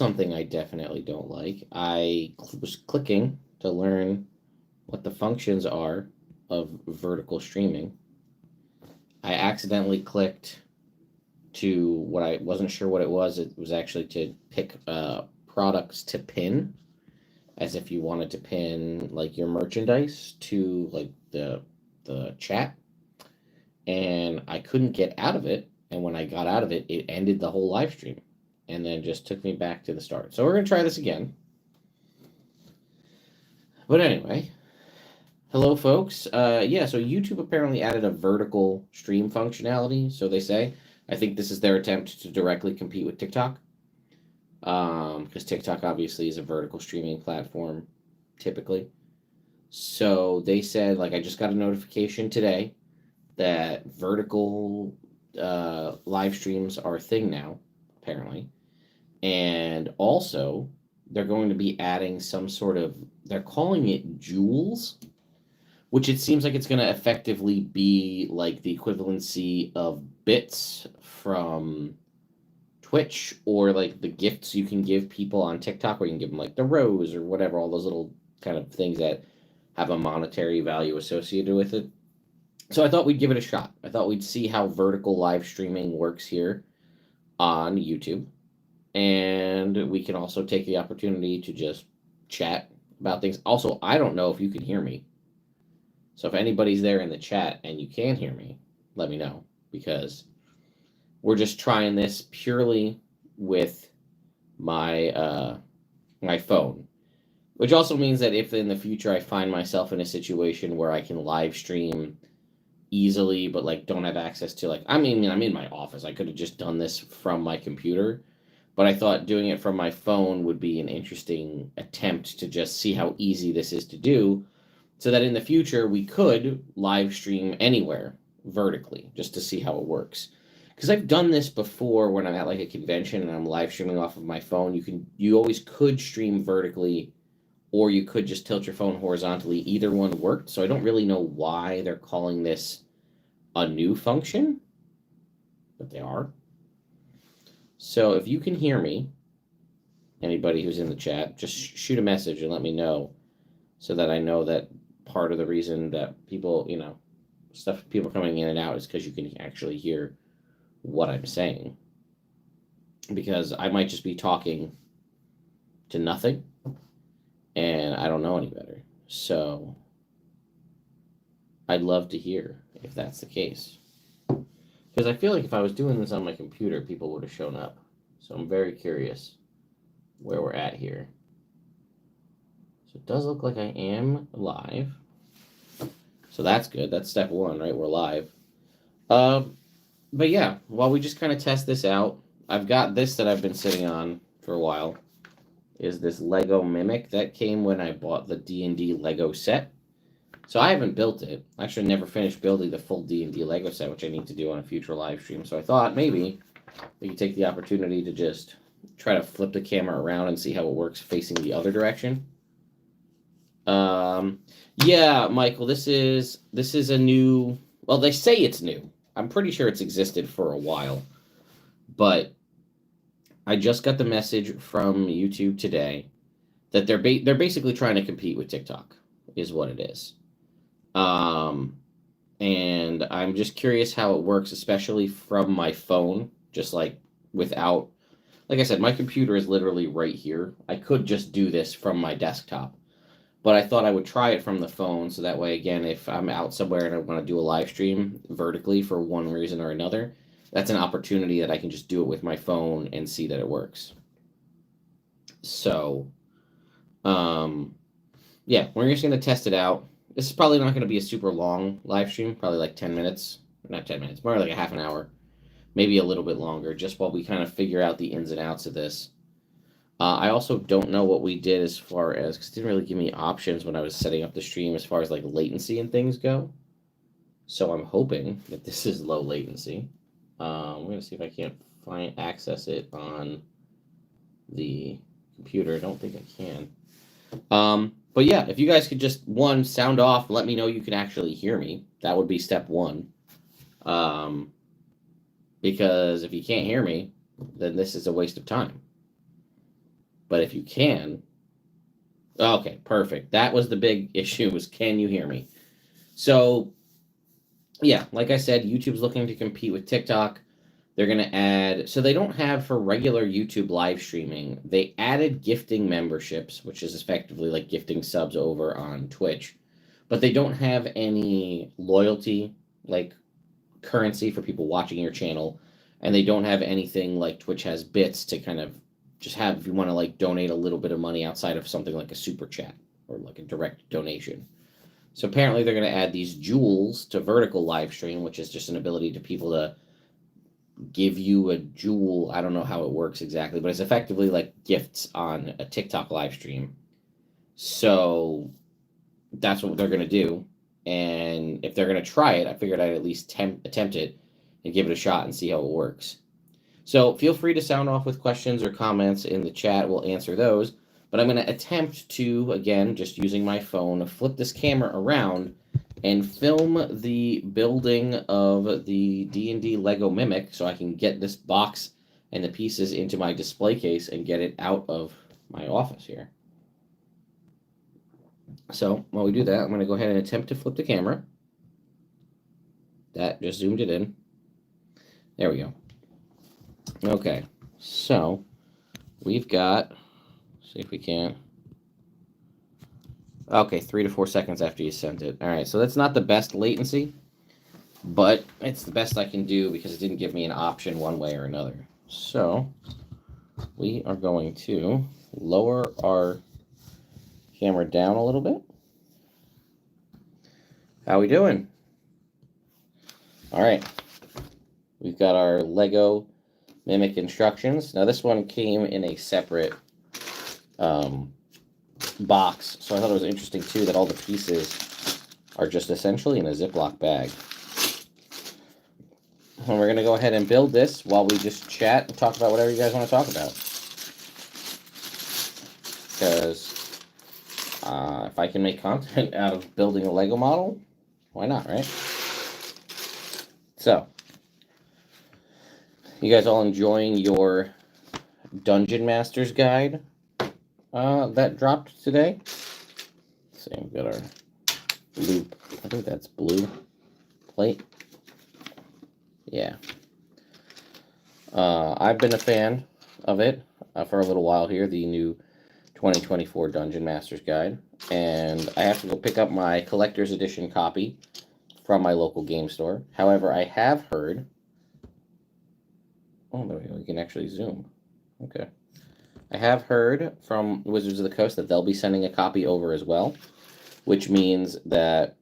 something I definitely don't like. Was clicking to learn what the functions are of vertical streaming. I accidentally clicked to what I wasn't sure what it was. It was actually to pick products to pin, as if you wanted to pin like your merchandise to like the chat, and I couldn't get out of it. And when I got out of it, it ended the whole live stream, and then just took me back to the start. So we're gonna try this again. But anyway, hello, folks. Yeah, so YouTube apparently added a vertical stream functionality. So they say. I think this is their attempt to directly compete with TikTok. Because TikTok obviously is a vertical streaming platform, typically. So they said, like, I just got a notification today that vertical live streams are a thing now, apparently. And also, they're going to be adding some sort of, they're calling it jewels, which it seems like it's going to effectively be like the equivalency of bits from Twitch, or like the gifts you can give people on TikTok, where you can give them like the rose or whatever, all those little kind of things that have a monetary value associated with it. So I thought we'd give it a shot. I thought we'd see how vertical live streaming works here on YouTube. And we can also take the opportunity to just chat about things. Also, I don't know if you can hear me. So if anybody's there in the chat and you can hear me, let me know, because we're just trying this purely with my phone, which also means that if in the future I find myself in a situation where I can live stream easily, but like don't have access to, like, I mean I'm in my office. I could have just done this from my computer, but I thought doing it from my phone would be an interesting attempt to just see how easy this is to do, so that in the future we could live stream anywhere vertically, just to see how it works. Because I've done this before when I'm at like a convention and I'm live streaming off of my phone. You always could stream vertically, or you could just tilt your phone horizontally. Either one worked. So I don't really know why they're calling this a new function, but they are. So if you can hear me, anybody who's in the chat, just shoot a message and let me know, so that I know that part of the reason that people coming in and out is because you can actually hear what I'm saying. Because I might just be talking to nothing, and I don't know any better. So I'd love to hear if that's the case. Because I feel like if I was doing this on my computer, people would have shown up. So I'm very curious where we're at here. So it does look like I am live. So that's good. That's step one, right? We're live. But yeah, while we just kind of test this out, I've got this that I've been sitting on for a while. Is this Lego Mimic that came when I bought the D&D Lego set. So I haven't built it. I actually never finished building the full D&D Lego set, which I need to do on a future live stream. So I thought maybe we could take the opportunity to just try to flip the camera around and see how it works facing the other direction. Yeah, Michael, this is a new. Well, they say it's new. I'm pretty sure it's existed for a while, but I just got the message from YouTube today that they're basically trying to compete with TikTok, is what it is. And I'm just curious how it works, especially from my phone, just like without. Like I said, my computer is literally right here. I could just do this from my desktop, but I thought I would try it from the phone, so that way, again, if I'm out somewhere and I want to do a live stream vertically for one reason or another, that's an opportunity that I can just do it with my phone and see that it works. So, yeah, we're just going to test it out. This is probably not going to be a super long live stream, probably like 10 minutes. Not 10 minutes, more like a half an hour, maybe a little bit longer, just while we kind of figure out the ins and outs of this. I also don't know what we did as far as, because it didn't really give me options when I was setting up the stream as far as like latency and things go. So I'm hoping that this is low latency. I'm going to see if I can't access it on the computer. I don't think I can. But yeah, if you guys could just, one, sound off, let me know you can actually hear me. That would be step one. Because if you can't hear me, then this is a waste of time. But if you can... Okay, perfect. That was the big issue, was can you hear me? So, yeah, like I said, YouTube's looking to compete with TikTok. They're going to add... So they don't have, for regular YouTube live streaming, they added gifting memberships, which is effectively like gifting subs over on Twitch. But they don't have any loyalty, like currency for people watching your channel. And they don't have anything like Twitch has bits to kind of just have if you want to like donate a little bit of money outside of something like a super chat or like a direct donation. So apparently they're going to add these jewels to vertical live stream, which is just an ability to people to give you a jewel. I don't know how it works exactly, but it's effectively like gifts on a TikTok live stream. So that's what they're going to do. And if they're going to try it, I figured I'd at least attempt it and give it a shot and see how it works. So feel free to sound off with questions or comments in the chat. We'll answer those. But I'm going to attempt to, again, just using my phone, flip this camera around and film the building of the D&D Lego Mimic so I can get this box and the pieces into my display case and get it out of my office here. So while we do that, I'm going to go ahead and attempt to flip the camera. That just zoomed it in. There we go. Okay, so we've got, see if we can. Okay, 3 to 4 seconds after you sent it. All right, so that's not the best latency, but it's the best I can do because it didn't give me an option one way or another. So we are going to lower our camera down a little bit. How we doing? All right, we've got our Lego Mimic instructions. Now this one came in a separate box, so I thought it was interesting too that all the pieces are just essentially in a Ziploc bag. And we're going to go ahead and build this while we just chat and talk about whatever you guys want to talk about. Because if I can make content out of building a Lego model, why not, right? So, you guys all enjoying your Dungeon Master's Guide that dropped today? Let's see, we've got our loop. I think that's blue plate. Yeah. I've been a fan of it for a little while here, the new 2024 Dungeon Master's Guide. And I have to go pick up my collector's edition copy from my local game store. However, I have heard... Oh, there we go. We can actually zoom. Okay. I have heard from Wizards of the Coast that they'll be sending a copy over as well, which means that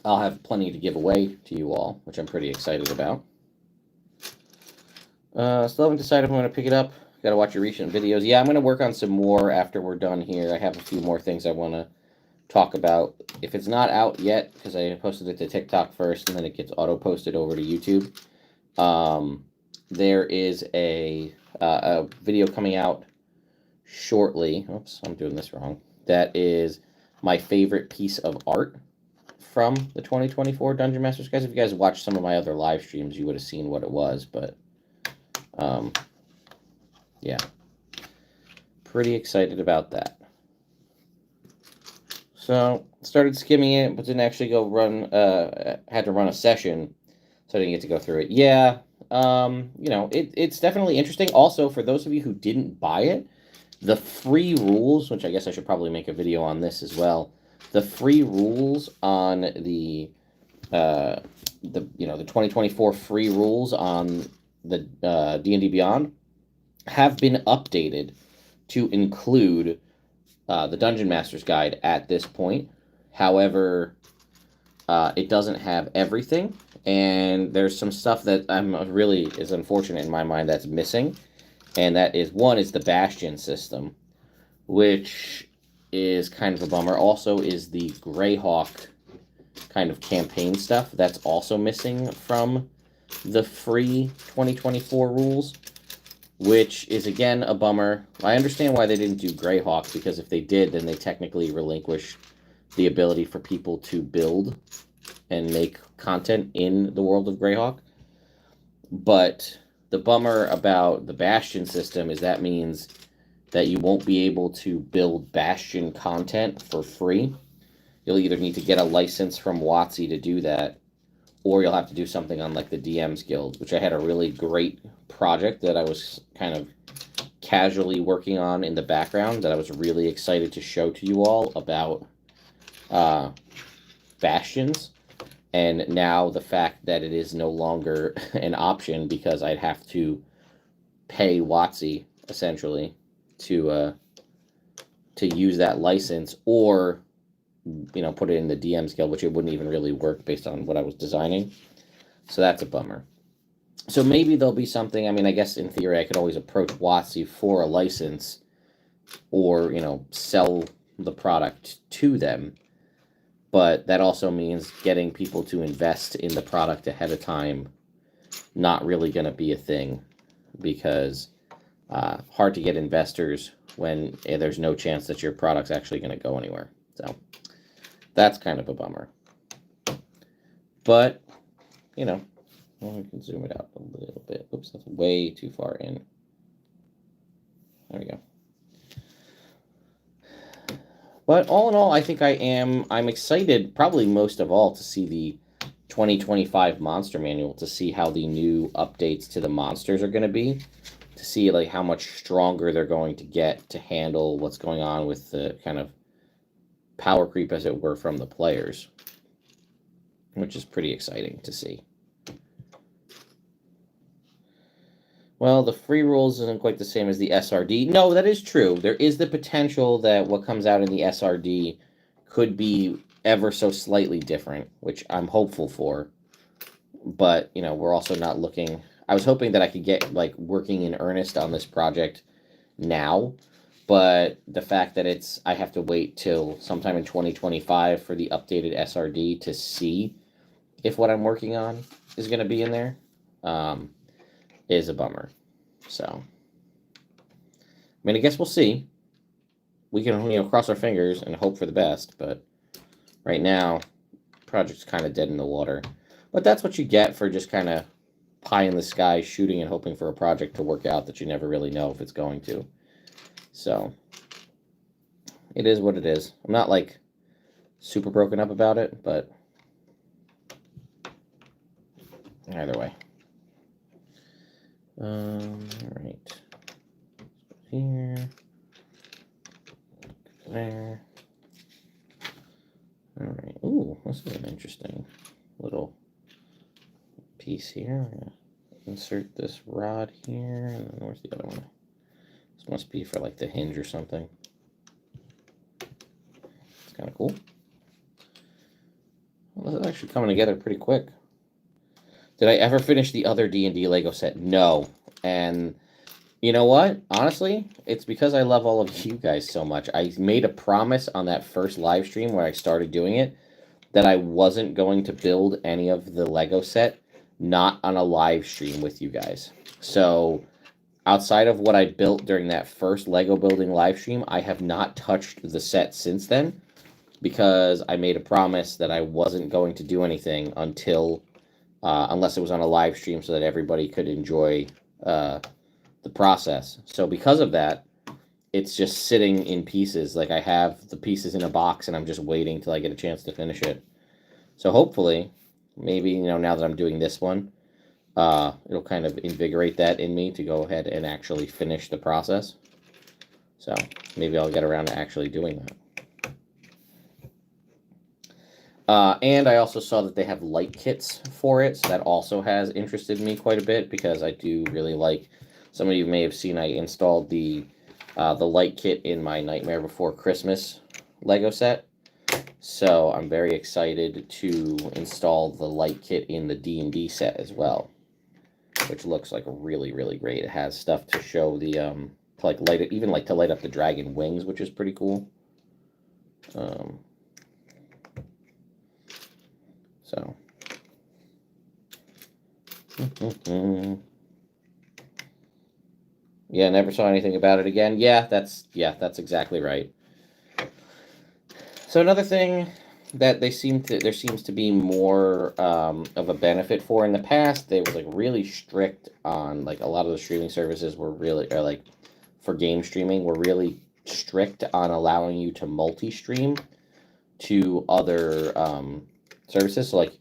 I'll have plenty to give away to you all, which I'm pretty excited about. Still haven't decided if I'm going to pick it up. Got to watch your recent videos. Yeah, I'm going to work on some more after we're done here. I have a few more things I want to talk about. If it's not out yet, because I posted it to TikTok first, and then it gets auto-posted over to YouTube, there is a video coming out shortly. Oops, I'm doing this wrong. That is my favorite piece of art from the 2024 Dungeon Masters. Guys, if you guys watched some of my other live streams, you would have seen what it was, but yeah, pretty excited about that. So started skimming it, but didn't actually go run. Had to run a session, so I didn't get to go through it. Yeah, you know, it's definitely interesting. Also, for those of you who didn't buy it, the free rules, which I guess I should probably make a video on this as well. The free rules on the 2024 free rules on the D&D Beyond have been updated to include the Dungeon Master's Guide at this point. However, it doesn't have everything, and there's some stuff that really is unfortunate in my mind that's missing, and that is, one is the Bastion system, which is kind of a bummer. Also is the Greyhawk kind of campaign stuff that's also missing from the free 2024 rules, which is again a bummer. I understand why they didn't do Greyhawk, because if they did, then they technically relinquish the ability for people to build and make content in the world of Greyhawk. But the bummer about the Bastion system is that means that you won't be able to build Bastion content for free. You'll either need to get a license from WotC to do that, or you'll have to do something on like the DMs Guild, which I had a really great project that I was kind of casually working on in the background that I was really excited to show to you all about Bastions. And now the fact that it is no longer an option because I'd have to pay WotC essentially to use that license, or put it in the DM Guild, which it wouldn't even really work based on what I was designing. So that's a bummer. So maybe there'll be something. I mean, I guess in theory I could always approach WotC for a license, or sell the product to them. But that also means getting people to invest in the product ahead of time, not really going to be a thing, because hard to get investors when there's no chance that your product's actually going to go anywhere. So that's kind of a bummer. But, we can zoom it out a little bit. Oops, that's way too far in. There we go. But all in all, I think I'm excited, probably most of all, to see the 2025 Monster Manual, to see how the new updates to the monsters are going to be, to see like how much stronger they're going to get to handle what's going on with the kind of power creep, as it were, from the players, which is pretty exciting to see. Well, the free rules isn't quite the same as the SRD. No, that is true. There is the potential that what comes out in the SRD could be ever so slightly different, which I'm hopeful for. But, we're also not looking... I was hoping that I could get, like, working in earnest on this project now. But the fact that I have to wait till sometime in 2025 for the updated SRD to see if what I'm working on is going to be in there, is a bummer. So, I guess we'll see. We can, cross our fingers and hope for the best, but right now, project's kind of dead in the water. But that's what you get for just kind of pie in the sky shooting and hoping for a project to work out that you never really know if it's going to. So, it is what it is. I'm not, like, super broken up about it, but either way. Alright. Here. There. Alright. Ooh, this is an interesting little piece here. I'm gonna insert this rod here. And then where's the other one? This must be for like the hinge or something. It's kind of cool. Well, this is actually coming together pretty quick. Did I ever finish the other D&D Lego set? No. And you know what? Honestly, it's because I love all of you guys so much. I made a promise on that first live stream where I started doing it that I wasn't going to build any of the Lego set, not on a live stream with you guys. So outside of what I built during that first Lego building live stream, I have not touched the set since then, because I made a promise that I wasn't going to do anything until... unless it was on a live stream so that everybody could enjoy the process. So because of that, it's just sitting in pieces. Like I have the pieces in a box and I'm just waiting till I get a chance to finish it. So hopefully, maybe, now that I'm doing this one, it'll kind of invigorate that in me to go ahead and actually finish the process. So maybe I'll get around to actually doing that. And I also saw that they have light kits for it, so that also has interested me quite a bit, because I do really like... Some of you may have seen I installed the light kit in my Nightmare Before Christmas Lego set. So I'm very excited to install the light kit in the D&D set as well, which looks like really, really great. It has stuff to show the to like light it, even like to light up the dragon wings, which is pretty cool. So. Yeah, never saw anything about it again. Yeah, that's exactly right. So another thing that there seems to be more of a benefit for in the past, they were like really strict on, like, a lot of the streaming services were really like for game streaming were really strict on allowing you to multi-stream to other services. So like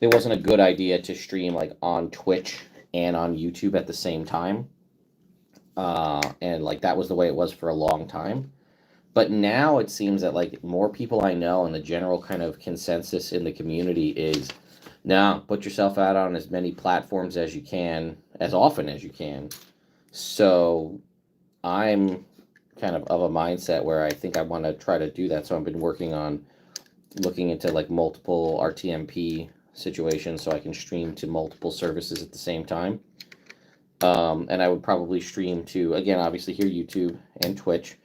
it wasn't a good idea to stream like on Twitch and on YouTube at the same time. And like that was the way it was for a long time. But now it seems that like more people I know and the general kind of consensus in the community is now put yourself out on as many platforms as you can, as often as you can. So I'm kind of a mindset where I think I want to try to do that. So I've been working on looking into like multiple RTMP situations so I can stream to multiple services at the same time. And I would probably stream to, again, obviously here YouTube and Twitch,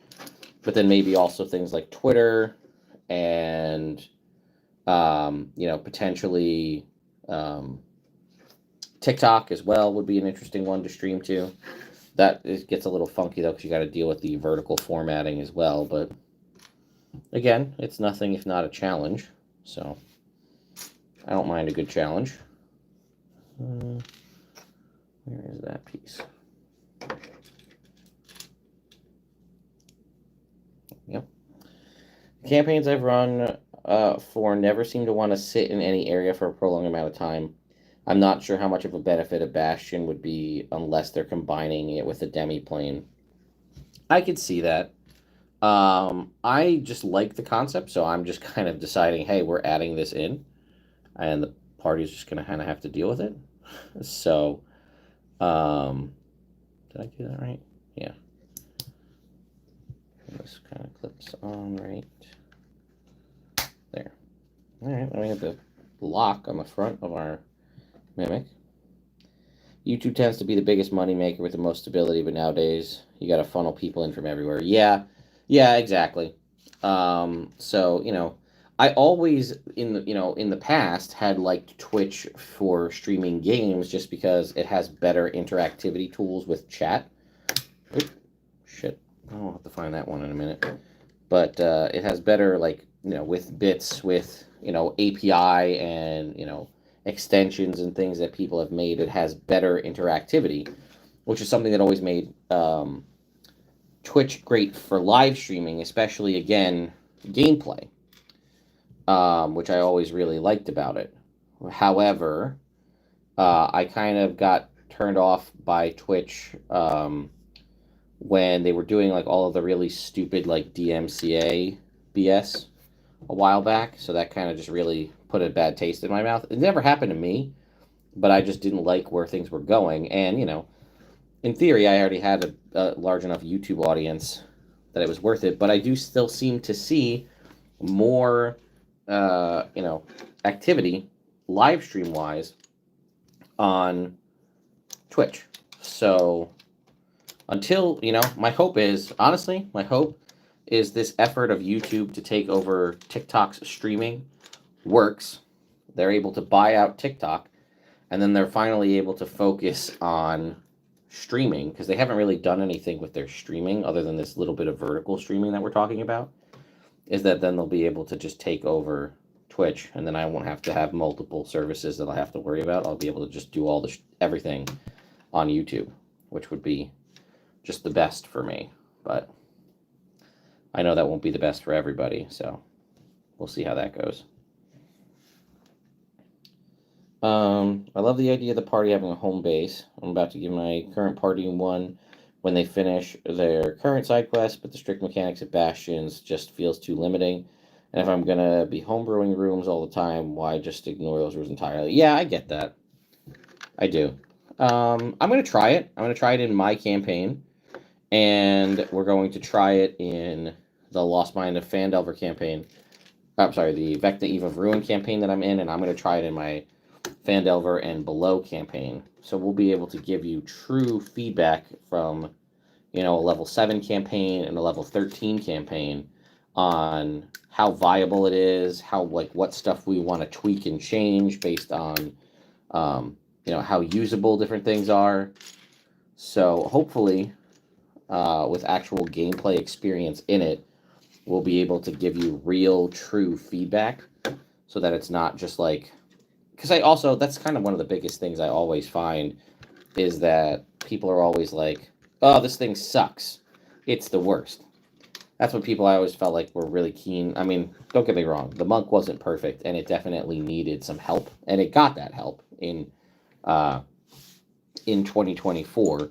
but then maybe also things like Twitter and, potentially TikTok as well would be an interesting one to stream to. That gets a little funky though because you got to deal with the vertical formatting as well. But again, it's nothing if not a challenge. So I don't mind a good challenge. Where is that piece? Yep. Campaigns I've run for never seem to want to sit in any area for a prolonged amount of time. I'm not sure how much of a benefit a Bastion would be unless they're combining it with a demi-plane. I could see that. I just like the concept, so I'm just kind of deciding, hey, we're adding this in, and the party's just going to kind of have to deal with it. So, did I do that right? Yeah. This kind of clips on right there. All right, then we have the lock on the front of our Mimic. YouTube tends to be the biggest money maker with the most stability, but nowadays you got to funnel people in from everywhere. Yeah, exactly. So I always in the past had liked Twitch for streaming games just because it has better interactivity tools with chat. Oop, shit, I'll have to find that one in a minute. But it has better with bits with API and extensions and things that people have made. It has better interactivity, which is something that always made Twitch great for live streaming, especially again gameplay, which I always really liked about it. However, I kind of got turned off by Twitch when they were doing like all of the really stupid like DMCA BS a while back. So that kind of just really put a bad taste in my mouth. It never happened to me, but I just didn't like where things were going. And, in theory, I already had a large enough YouTube audience that it was worth it. But I do still seem to see more, activity live stream wise on Twitch. So until, my hope is this effort of YouTube to take over TikTok's streaming works. They're able to buy out TikTok, and then they're finally able to focus on streaming because they haven't really done anything with their streaming other than this little bit of vertical streaming that we're talking about. Is that then they'll be able to just take over Twitch, and then I won't have to have multiple services that I have to worry about. I'll be able to just do all everything on YouTube, which would be just the best for me. But I know that won't be the best for everybody, so we'll see how that goes. I love the idea of the party having a home base. I'm about to give my current party one when they finish their current side quest, but the strict mechanics of Bastions just feels too limiting. And if I'm going to be homebrewing rooms all the time, why just ignore those rooms entirely? Yeah, I get that. I do. I'm going to try it. I'm going to try it in my campaign, and we're going to try it in the Lost Mine of Phandelver campaign. I'm sorry, the Vecna Eve of Ruin campaign that I'm in, and I'm going to try it in my Phandelver and Below campaign. So we'll be able to give you true feedback from, a level 7 campaign and a level 13 campaign on how viable it is, how what stuff we want to tweak and change based on, how usable different things are. So hopefully, with actual gameplay experience in it, we'll be able to give you real, true feedback so that it's not just because that's kind of one of the biggest things I always find is that people are always like, oh, this thing sucks. It's the worst. That's what people I always felt like were really keen. I mean, don't get me wrong, the monk wasn't perfect, and it definitely needed some help, and it got that help uh, in 2024.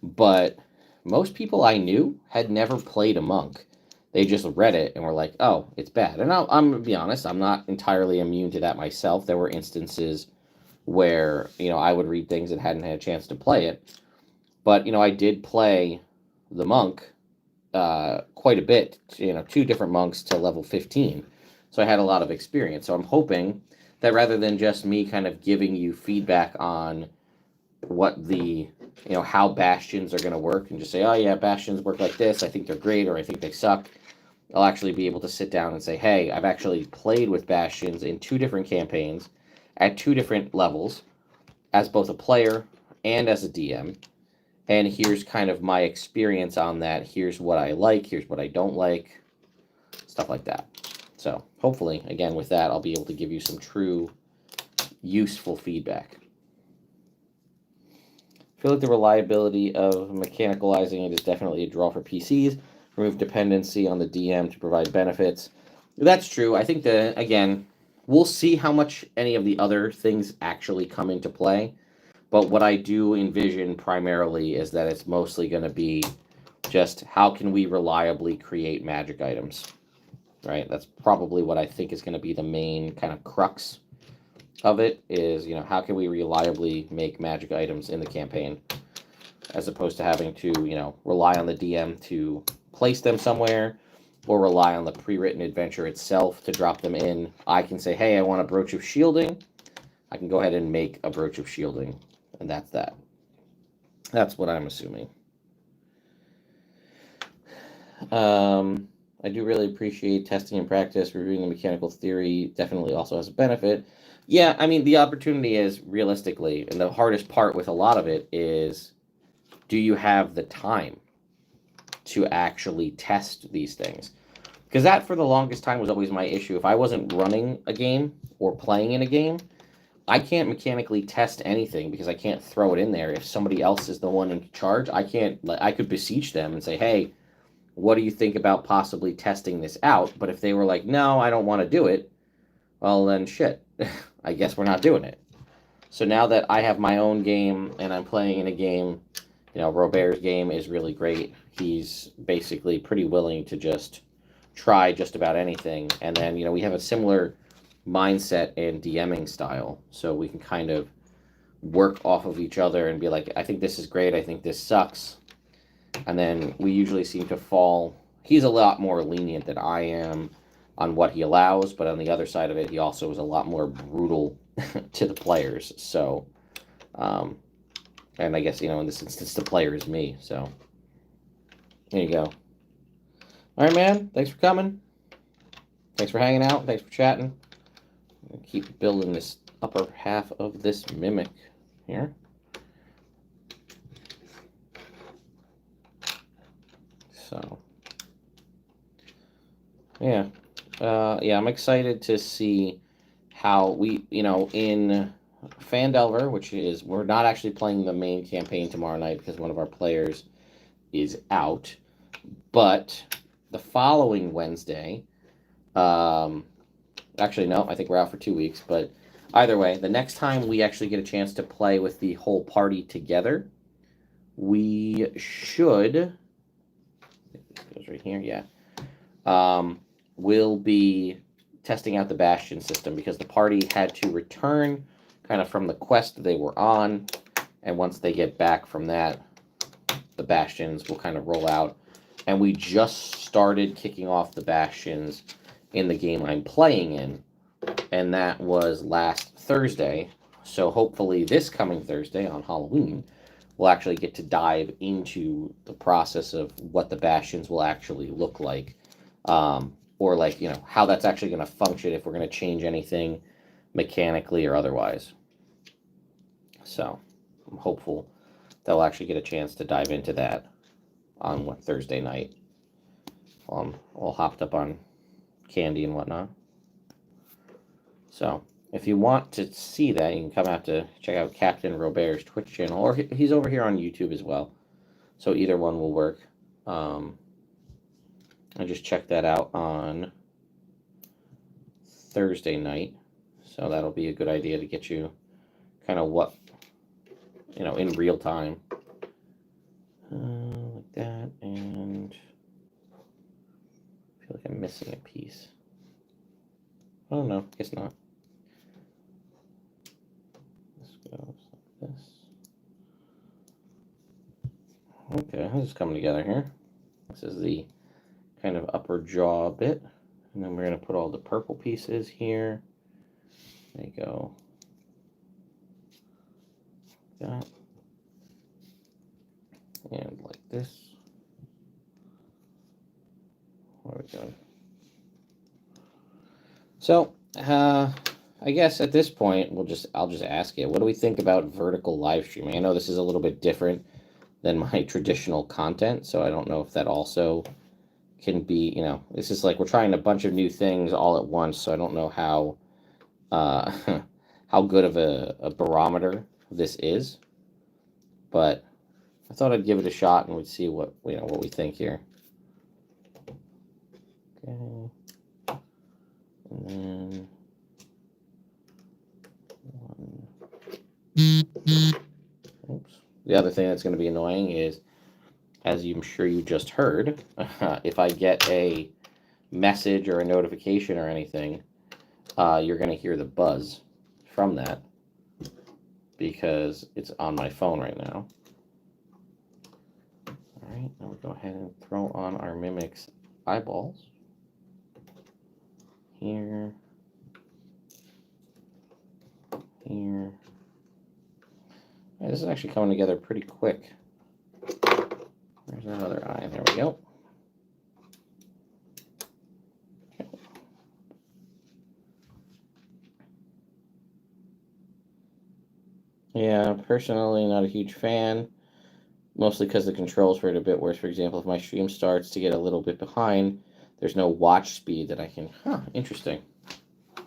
But most people I knew had never played a monk. They just read it and were like, "Oh, it's bad." And I'm gonna be honest, I'm not entirely immune to that myself. There were instances where I would read things and hadn't had a chance to play it, but I did play the monk quite a bit, two different monks to level 15. So I had a lot of experience. So I'm hoping that rather than just me kind of giving you feedback on what how bastions are going to work and just say, oh yeah, bastions work like this, I think they're great, or I think they suck, I'll actually be able to sit down and say, hey, I've actually played with bastions in two different campaigns at two different levels as both a player and as a DM. And here's kind of my experience on that. Here's what I like. Here's what I don't like. Stuff like that. So hopefully, again, with that, I'll be able to give you some true, useful feedback. I feel like the reliability of mechanicalizing it is definitely a draw for PCs. Remove dependency on the DM to provide benefits. That's true. I think that, again, we'll see how much any of the other things actually come into play. But what I do envision primarily is that it's mostly going to be just how can we reliably create magic items, right? That's probably what I think is going to be the main kind of crux of it is, how can we reliably make magic items in the campaign as opposed to having to, rely on the DM to place them somewhere or rely on the pre-written adventure itself to drop them in. I can say, hey, I want a brooch of shielding. I can go ahead and make a brooch of shielding. And that's that. That's what I'm assuming. I do really appreciate testing and practice. Reviewing the mechanical theory definitely also has a benefit. Yeah, I mean, the opportunity is realistically, and the hardest part with a lot of it is, do you have the time to actually test these things? Because that, for the longest time, was always my issue. If I wasn't running a game or playing in a game, I can't mechanically test anything because I can't throw it in there. If somebody else is the one in charge, I can't. I could beseech them and say, "Hey, what do you think about possibly testing this out?" But if they were like, "No, I don't want to do it," well, then shit. I guess we're not doing it. So now that I have my own game and I'm playing in a game, Robert's game is really great. He's basically pretty willing to just try just about anything, and then we have a similar mindset and DMing style, so we can kind of work off of each other and be like, I think this is great, I think this sucks, and then we usually seem to fall. He's a lot more lenient than I am on what he allows, but on the other side of it, he also is a lot more brutal to the players. So, and I guess in this instance, the player is me. So, there you go. All right, man. Thanks for coming. Thanks for hanging out. Thanks for chatting. Keep building this upper half of this mimic here. So, yeah. I'm excited to see how we, in Phandelver, which is, we're not actually playing the main campaign tomorrow night because one of our players is out, but the following Wednesday, actually, no, I think we're out for 2 weeks, but either way, the next time we actually get a chance to play with the whole party together, we should, it goes right here, yeah, we'll be testing out the Bastion system because the party had to return kind of from the quest they were on, and once they get back from that, the Bastions will kind of roll out, and we just started kicking off the Bastions in the game I'm playing in, and that was last Thursday. So hopefully this coming Thursday on Halloween, we'll actually get to dive into the process of what the Bastions will actually look like, or like, how that's actually going to function, if we're going to change anything mechanically or otherwise. So I'm hopeful that we'll actually get a chance to dive into that on Thursday night. I'm all hopped up on candy and whatnot. So if you want to see that, you can come out to check out Captain Robert's Twitch channel, or he's over here on YouTube as well. So either one will work. I just checked that out on Thursday night. So that'll be a good idea to get you kind of what, in real time. Like that, and I feel like I'm missing a piece. Oh no, guess not. This goes like this. Okay, this is coming together here. This is the kind of upper jaw bit, and then we're going to put all the purple pieces here. There you go. That. And like this. There we go. So, I guess at this point, I'll just ask you, what do we think about vertical live streaming? I know this is a little bit different than my traditional content, so I don't know if that also can be, this is like we're trying a bunch of new things all at once, so I don't know how how good of a barometer this is, but I thought I'd give it a shot and we'd see what we think here. Okay, and then oops. The other thing that's going to be annoying is, as I'm sure you just heard, if I get a message or a notification or anything, you're going to hear the buzz from that because it's on my phone right now. All right, now we'll go ahead and throw on our Mimic's eyeballs. Here. Here. Yeah, this is actually coming together pretty quick. There's another eye. There we go. Okay. Yeah, personally not a huge fan. Mostly because the controls for it are a bit worse. For example, if my stream starts to get a little bit behind, there's no watch speed that I can... interesting. All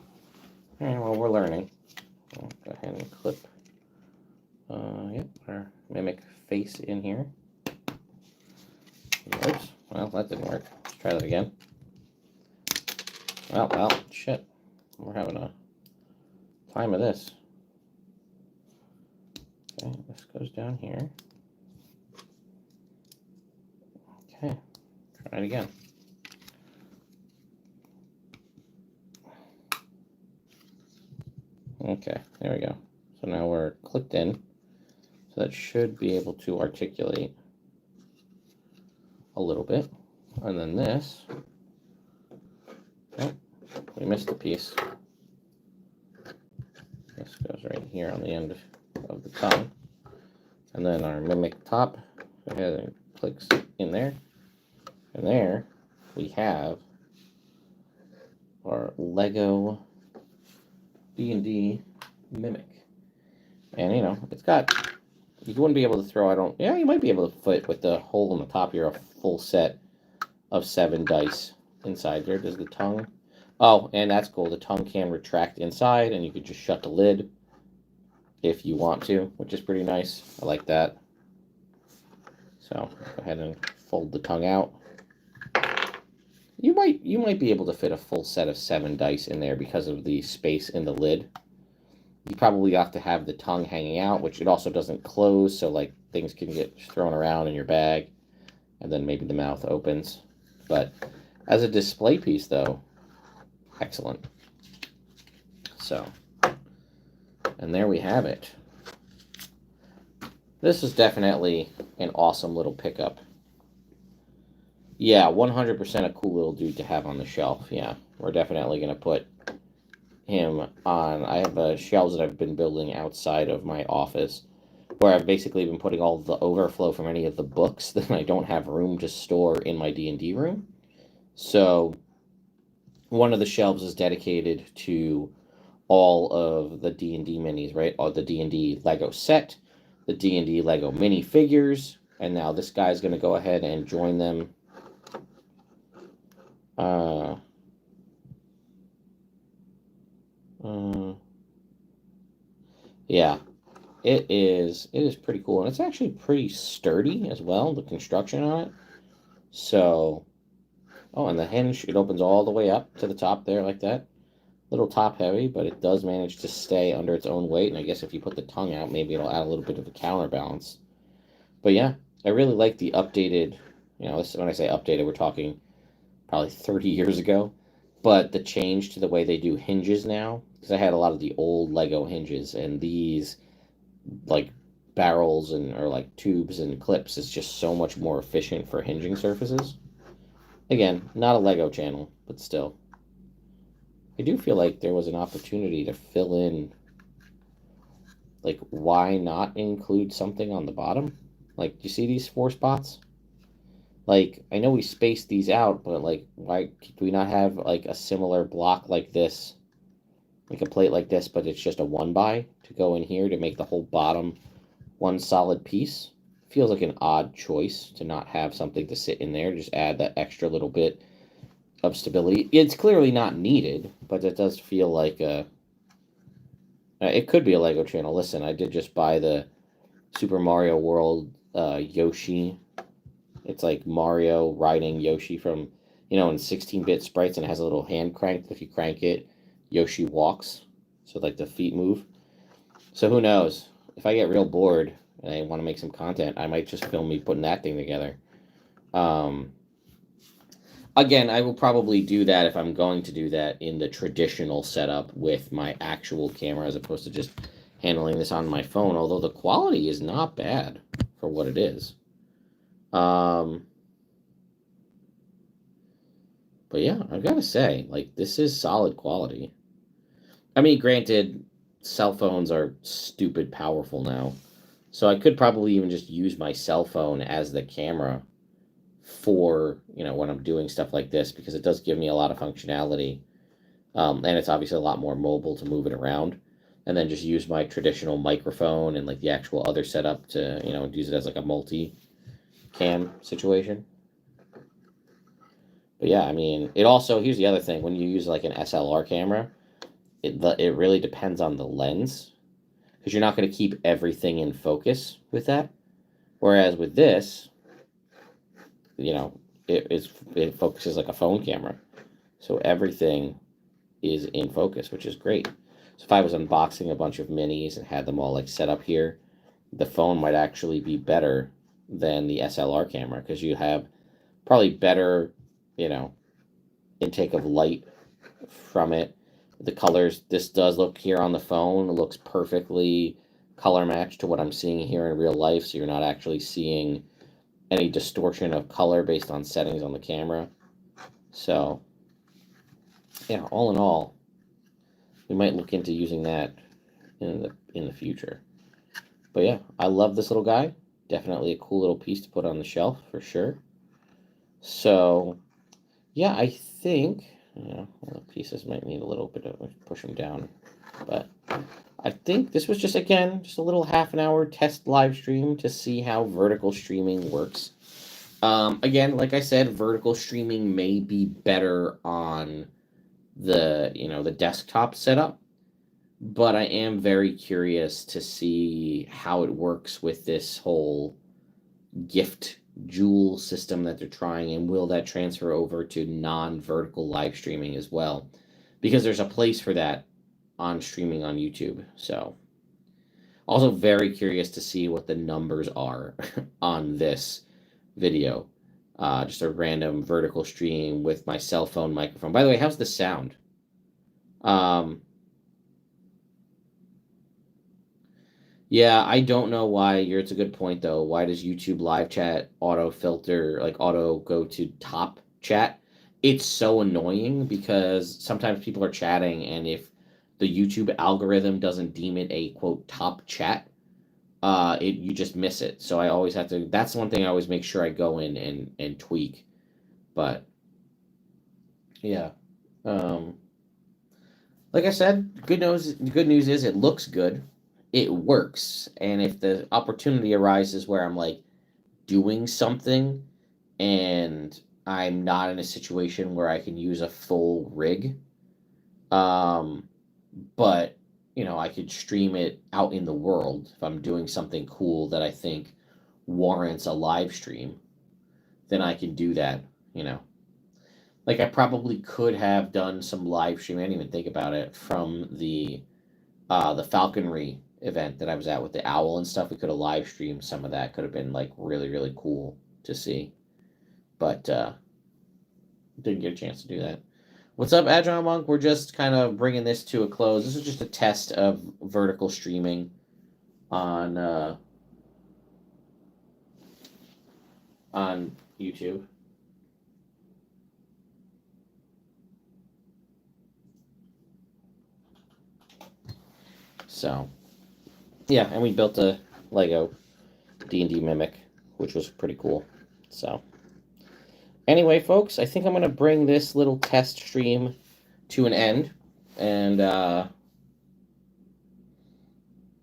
right, well, we're learning. I'll go ahead and clip yep, our Mimic face in here. Oops, well, that didn't work. Let's try that again. Well, shit. We're having a time of this. Okay, this goes down here. Okay, try it again. Okay, there we go. So now we're clicked in. So that should be able to articulate a little bit. And then this, oh, we missed a piece. This goes right here on the end of the tongue. And then our Mimic top, go ahead and clicks in there. And there we have our Lego D&D Mimic. And it's got, you wouldn't be able to throw, you might be able to fit with the hole in the top here a full set of 7 dice inside there. Does the tongue? Oh, and that's cool. The tongue can retract inside and you could just shut the lid if you want to, which is pretty nice. I like that. So go ahead and fold the tongue out. You might be able to fit a full set of 7 dice in there because of the space in the lid. You probably have to have the tongue hanging out, which it also doesn't close, so like things can get thrown around in your bag, and then maybe the mouth opens. But as a display piece, though, excellent. So, and there we have it. This is definitely an awesome little pickup. Yeah, 100% a cool little dude to have on the shelf. Yeah, we're definitely going to put him on. I have shelves that I've been building outside of my office where I've basically been putting all the overflow from any of the books that I don't have room to store in my D&D room. So one of the shelves is dedicated to all of the D&D minis, right? All the D&D Lego set, the D&D Lego minifigures, and now this guy's going to go ahead and join them. Yeah. It is pretty cool, and it's actually pretty sturdy as well, the construction on it. So, oh, and the hinge, it opens all the way up to the top there like that. Little top heavy, but it does manage to stay under its own weight, and I guess if you put the tongue out, maybe it'll add a little bit of a counterbalance. But yeah, I really like the updated, this, when I say updated, we're talking probably 30 years ago, but the change to the way they do hinges now, because I had a lot of the old Lego hinges, and these like barrels and or like tubes and clips is just so much more efficient for hinging surfaces. Again, not a Lego channel, but still. I do feel like there was an opportunity to fill in, like, why not include something on the bottom? Like, do you see these four spots? Like, I know we spaced these out, but like, why do we not have like a similar block like this, like a plate like this, but it's just a one by to go in here to make the whole bottom one solid piece? Feels like an odd choice to not have something to sit in there, just add that extra little bit of stability. It's clearly not needed, but it does feel like it could be a Lego channel. Listen, I did just buy the Super Mario World Yoshi. It's like Mario riding Yoshi from, in 16-bit sprites, and it has a little hand crank. If you crank it, Yoshi walks. So like the feet move. So who knows? If I get real bored and I want to make some content, I might just film me putting that thing together. Um, Again, I will probably do that if I'm going to do that in the traditional setup with my actual camera as opposed to just handling this on my phone, although the quality is not bad for what it is. But yeah, I've got to say, like, this is solid quality. I mean, granted, cell phones are stupid powerful now, so I could probably even just use my cell phone as the camera for, when I'm doing stuff like this, because it does give me a lot of functionality. And it's obviously a lot more mobile to move it around, and then just use my traditional microphone and like the actual other setup to, use it as like a multi-cam situation. But yeah, I mean, it also, here's the other thing: when you use like an SLR camera, it really depends on the lens, because you're not going to keep everything in focus with that. Whereas with this, it focuses like a phone camera, so everything is in focus, which is great. So if I was unboxing a bunch of minis and had them all like set up here, the phone might actually be better than the SLR camera, because you have probably better, intake of light from it. The colors, this does look here on the phone, it looks perfectly color matched to what I'm seeing here in real life, so you're not actually seeing any distortion of color based on settings on the camera. So yeah, all in all, we might look into using that in the future. But yeah, I love this little guy. Definitely a cool little piece to put on the shelf for sure. So yeah, I think the pieces might need a little bit of push them down, but I think this was just a little half an hour test live stream to see how vertical streaming works. Again, like I said, vertical streaming may be better on the desktop setup, but I am very curious to see how it works with this whole gift jewel system that they're trying, and will that transfer over to non-vertical live streaming as well, because there's a place for that on streaming on YouTube. So also very curious to see what the numbers are on this video. Just a random vertical stream with my cell phone microphone. By the way, how's the sound? Yeah, I don't know why. It's a good point though. Why does YouTube live chat auto filter, like auto go to top chat? It's so annoying because sometimes people are chatting, and if the YouTube algorithm doesn't deem it a quote top chat, you just miss it. So I always have to. That's one thing I always make sure I go in and tweak. But yeah, um, like I said, good news is it looks good, it works, and if the opportunity arises where I'm like doing something and I'm not in a situation where I can use a full rig, um, but I could stream it out in the world if I'm doing something cool that I think warrants a live stream, then I can do that, you know. Like I probably could have done some live stream, I didn't even think about it, from the falconry event that I was at with the owl and stuff. We could have live streamed some of that. Could have been like really, really cool to see. But didn't get a chance to do that. What's up, Agile Monk? We're just kind of bringing this to a close. This is just a test of vertical streaming on YouTube. So, yeah, and we built a Lego D&D mimic, which was pretty cool. So, anyway, folks, I think I'm going to bring this little test stream to an end. And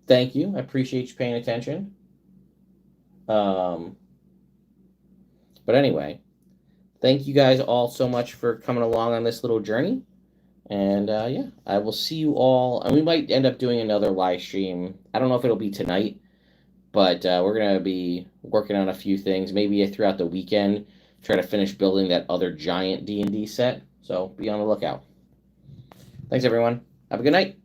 thank you. I appreciate you paying attention. But anyway, thank you guys all so much for coming along on this little journey. And yeah, I will see you all. And we might end up doing another live stream. I don't know if it'll be tonight, but we're going to be working on a few things. Maybe throughout the weekend, try to finish building that other giant D&D set. So be on the lookout. Thanks, everyone. Have a good night.